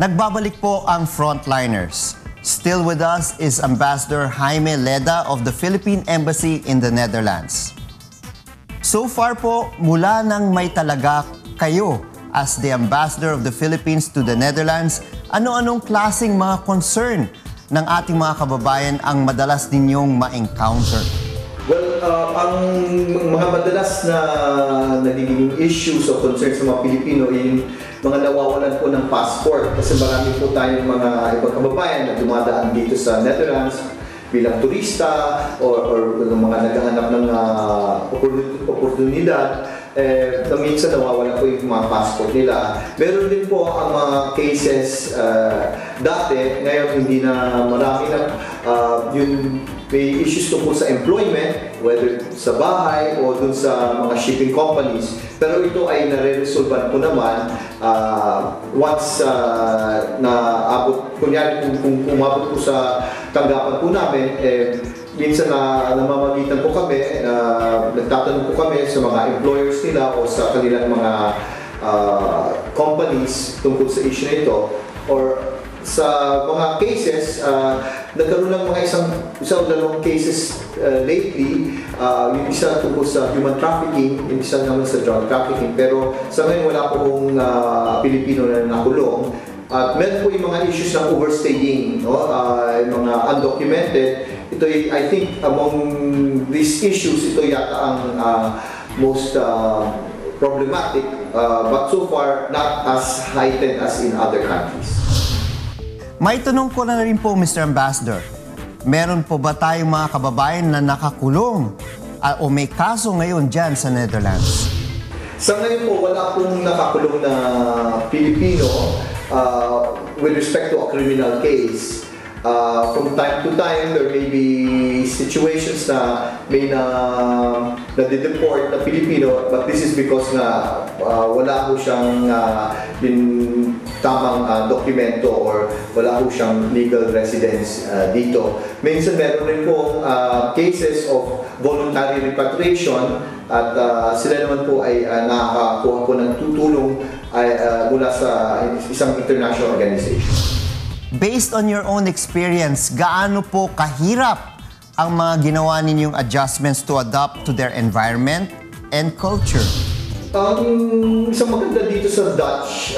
Nagbabalik po ang frontliners. Still with us is Ambassador Jaime Leda of the Philippine Embassy in the Netherlands. So far po, mula nang may talaga kayo as the Ambassador of the Philippines to the Netherlands, ano-anong klaseng mga concern ng ating mga kababayan ang madalas ninyong ma-encounter? Well, ang mga madalas na nagiging issues o concerns sa mga Pilipino ay mga nawawalan po ng passport kasi marami po tayong mga ibang kababayan na dumadaan dito sa Netherlands bilang turista or mga naghahanap ng oportunidad. Na minsan nawawala po yung mga passport nila. Meron din po ang mga cases dati, ngayon hindi na marami na yung may issues tungkol sa employment, whether sa bahay o dun sa mga shipping companies. Pero ito ay nare-resolvan po naman once na abot, kunyari kung umabot po sa tanggapan po namin, minsan na namamagitan po kami, nagtatanong po kami sa mga employers nila o sa kanilang mga companies tungkol sa issue na ito. Or sa mga cases, nagkaroon ng mga isang o dalawang cases lately, yung isa tungkol sa human trafficking, yung isa naman sa drug trafficking. Pero sa ngayon wala po kong Pilipino na nakulong. At meron po yung mga issues ng overstaying, no? Yung mga undocumented. Ito, I think, among these issues, ito yata ang most problematic, but so far, not as heightened as in other countries. May tanong ko na rin po, Mr. Ambassador. Meron po ba tayong mga kababayan na nakakulong o may kaso ngayon dyan sa Netherlands? Sa ngayon po, wala pong nakakulong na Pilipino with respect to a criminal case. From time to time, there may be situations na may na-deport na Pilipino, but this is because nga wala ho siyang tamang dokumento or wala ho siyang legal residence dito. Minsan meron rin po cases of voluntary repatriation at sila naman po ay nakakakuha po ng tutulong mula sa isang international organization. Based on your own experience, gaano po kahirap ang mga ginawa ninyong adjustments to adapt to their environment and culture? Isang maganda dito sa Dutch,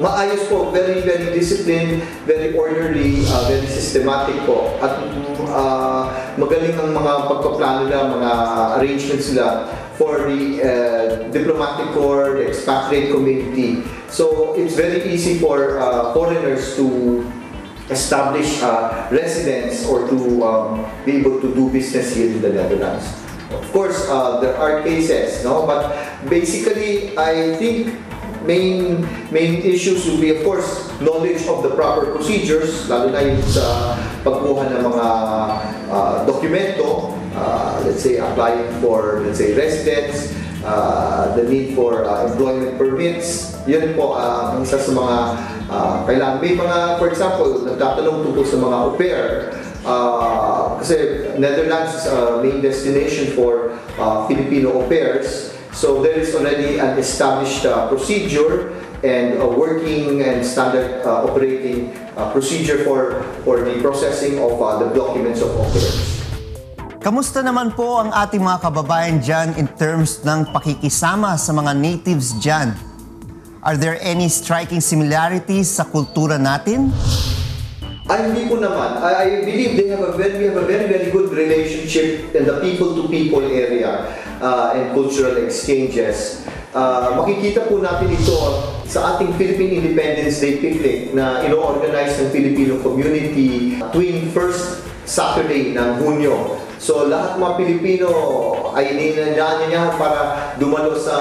maayos po, very, very disciplined, very orderly, very systematic po. At magaling ang mga pagpaplano nila, mga arrangements nila for the diplomatic corps, the expatriate community. So it's very easy for foreigners to establish residence or to be able to do business here in the Netherlands. Of course, there are cases, no? But basically, I think main issues will be, of course, knowledge of the proper procedures, lalo na yung sa pagkuha ng mga dokumento, let's say applying for, let's say, residence, the need for employment permits. Yun po ang isa sa mga kailangan. May mga, for example, nagtatanong tungkol sa mga au pair. Kasi Netherlands is a main destination for Filipino au pairs. So there is already an established procedure and a working and standard operating procedure for the processing of the documents of au pairs. Kamusta naman po ang ating mga kababayan dyan in terms ng pakikisama sa mga natives dyan? Are there any striking similarities sa kultura natin? Ay, hindi po naman. I believe we have a very, very good relationship in the people-to-people area and cultural exchanges. Makikita po natin ito sa ating Philippine Independence Day picnic na ino-organize ng Filipino community tuwing first Saturday ng Hunyo. So lahat mga Pilipino ay ninanyahan para dumalo sa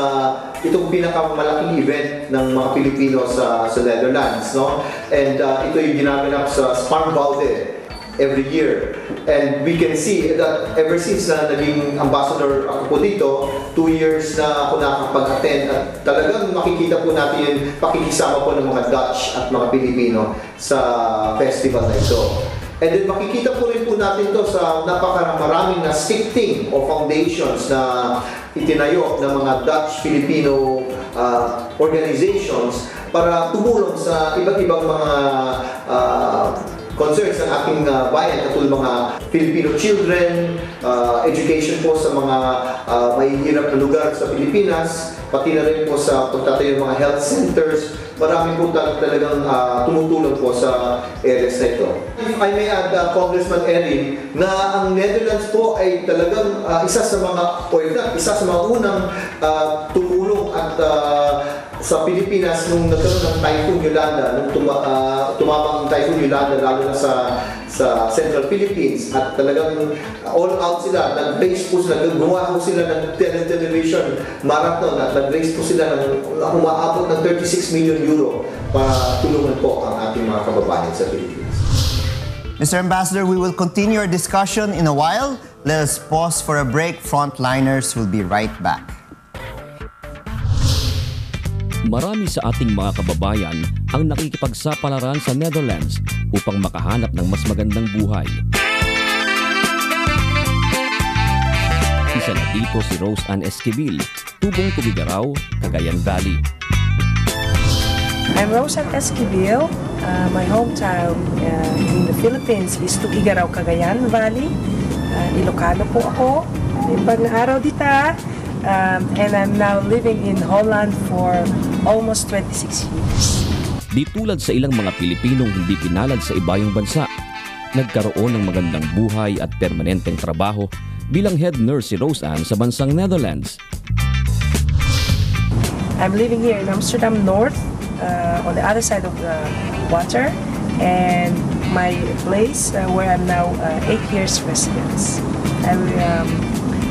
itong pinakamalaking event ng mga Pilipino sa Netherlands, no? And ito yung ginagawa sa Sparnwoude every year. And we can see that ever since na naging ambassador ako po dito, 2 years na ako nakapag-attend at talagang makikita po natin yung pakikisama po ng mga Dutch at mga Pilipino sa festival na ito. And then makikita po rin po natin to sa napakamaraming na stifting o foundations na itinayo ng mga Dutch-Filipino organizations para tumulong sa iba't ibang mga concerns ng ating bayan, katulad mga Filipino children, education po sa mga mahihirap na lugar sa Pilipinas, pati na rin po sa pagtatayo ng mga health centers. Marami po talagang tumutulong po sa areas na ito. If I may add, Congressman Erin, na ang Netherlands po ay talagang isa sa mga unang tumulong at sa Pilipinas nung nagkaroon ng Typhoon Yolanda, nung tumama ang Typhoon Yolanda, lalo na sa Central Philippines, at talagang all out sila, nag-raise po sila, gumawa po sila ng television marathon, at nag-raise po sila ng umaabot ng 36 million euro para tulungan po ang ating mga kababayan sa Philippines. Mr. Ambassador, we will continue our discussion in a while. Let us pause for a break. Frontliners will be right back. Marami sa ating mga kababayan ang nakikipagsapalaran sa Netherlands upang makahanap ng mas magandang buhay. Isa na dito si Rose Ann Esquivel, tubong Tubigaraw, Cagayan Valley. I'm Rose Ann Esquivel. My hometown in the Philippines is Tubigaraw, Cagayan Valley. Ilocano po ako. Pag-araw dita. And I'm now living in Holland for almost 26 years. Di tulad sa ilang mga Pilipinong hindi pinalad sa ibayong bansa, nagkaroon ng magandang buhay at permanenteng trabaho bilang head nurse si Rose Ann sa bansang Netherlands. I'm living here in Amsterdam North, on the other side of the water, and my place where I'm now 8 years residence.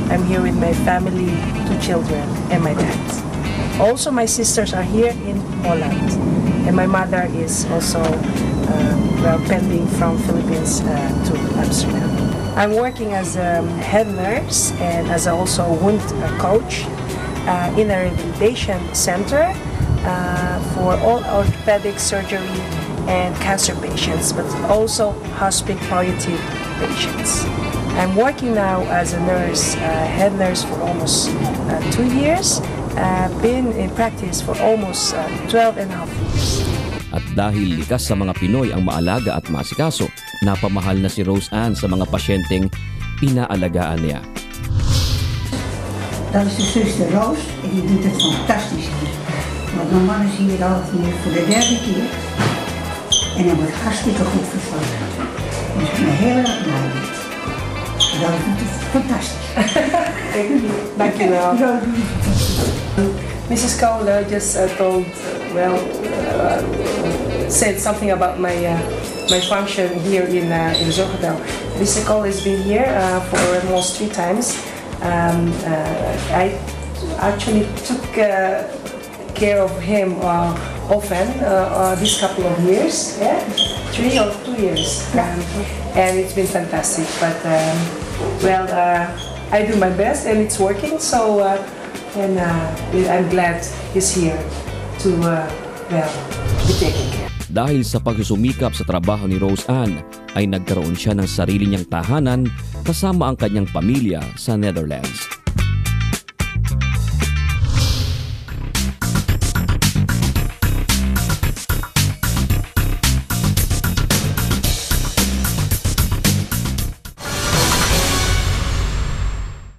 I'm here with my family, 2 children, and my dad. Also, my sisters are here in Holland, and my mother is also pending from Philippines to Amsterdam. I'm working as a head nurse and as also a wound coach in a rehabilitation center for all orthopedic surgery and cancer patients, but also hospice palliative patients. I'm working now as a nurse, head nurse for almost 2 years. Been in practice for almost 12 and a half years. At dahil likas sa mga Pinoy ang maalaga at masikaso, napamahal na si Rose Ann sa mga pasyenteng inaalagaan niya. Dat is de zuster Roos en die doet het fantastisch hier. Want mijn man is hier al voor de 3e keer. En hij wordt hartstikke goed verzorgd. Dus ik ben heel erg blij mee. Dat doet het fantastisch. Thank you now. Mrs. Cole just said something about my function here in Zorghotel. Mr. Cole has been here for almost 3 times. I actually took care of him often these couple of years, 3 or 2 years, and it's been fantastic. But I do my best and it's working. So I'm glad he's here to be taken care. Dahil sa pagsusumikap sa trabaho ni Rose Ann, ay nagkaroon siya ng sarili niyang tahanan kasama ang kanyang pamilya sa Netherlands.